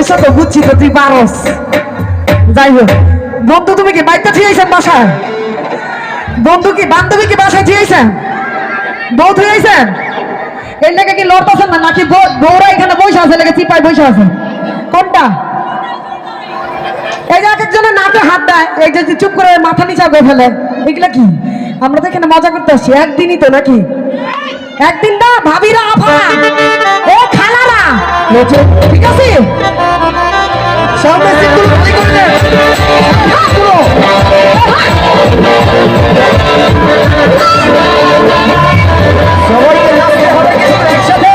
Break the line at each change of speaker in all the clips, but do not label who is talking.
সমস্যা তো বুঝছি তো, তুই পারস। যাই হোক, বন্ধু তুমি কি বাইকটা থিয়েছেন বাসায়? বন্ধু কি বান্ধবী কি বাসায় থিয়েছেন? বউ থিয়েছেন? এর লেগে কি লড়তেছেন না, নাকি বউরা এখানে বসে আছে, লেগে চিপায় বসে আছে? কোনটা? এই যে এক একজনের নাকে হাত দেয়, এই যে চুপ করে মাথা নিচা করে ফেলে, এগুলা কি? আমরা তো এখানে মজা করতে আসছি, একদিনই তো নাকি? একদিন না ভাবিরা, আফা ও খালারা, ঠিক আছে? সামনে সিঙ্গুল খালি করলে সবাইকে নাচতে হবে কিন্তু একসাথে।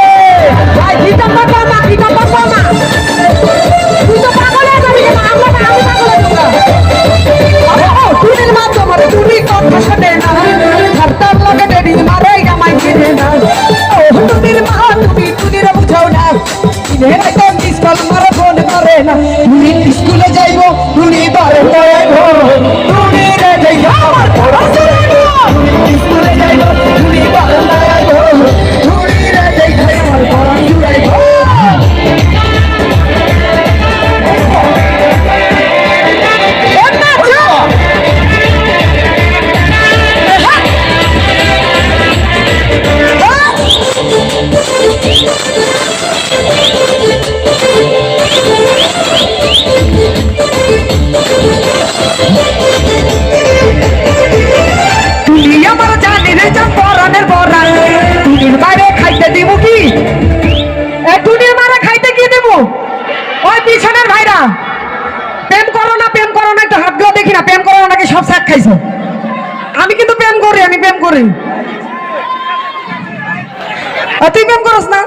ভাই গিটার বাজা না, গিটার বাজা না, তুই তো পাগল হয়ে যাবি। আমি পাগল হয়ে যাবো। টুনির মাধ্যম মারে, টুনি কথা শোনে না, হারতাল লাগে ডেডি মারে গামাই কিনে না। ও টুনির মা, তুমি টুনির বুঝাও না, কিনে রাখো মিসকল মারে ফোন করে না। টুনি স্কুলে যাইবো, টুনি বারে যাইবো, টুনি রে যাইবো আমার পড়াশোনা গো। স্কুলে যাইবো, টুনি বারে যাইবো, টুনি রে যাইবো আমার পড়াশোনা গো। আমি কিন্তু প্রেম করি, আমি প্রেম করি। তুই প্রেম করস না?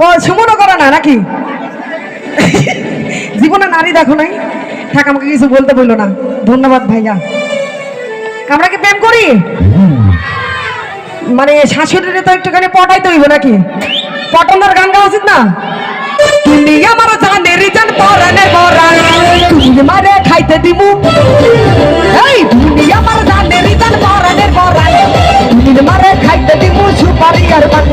ও সুমনও করে না নাকি? জীবনে নারী দেখো নাই? থাক, আমাকে কিছু বলতে বললো না, ধন্যবাদ ভাইয়া। আমরা কি প্রেম করি? মানে শাশুড়িরে তো একটুখানি পটাইতে হইব নাকি? পটানোর গান গাওয়া উচিত না? তুমি আমার জানের জান পরানের পরান, তুমি মারে খাইতে দিমু। এই তুমি আমার জানের জান পরানের পরান, তুমি মারে খাইতে দিমু সুপারি আর বান।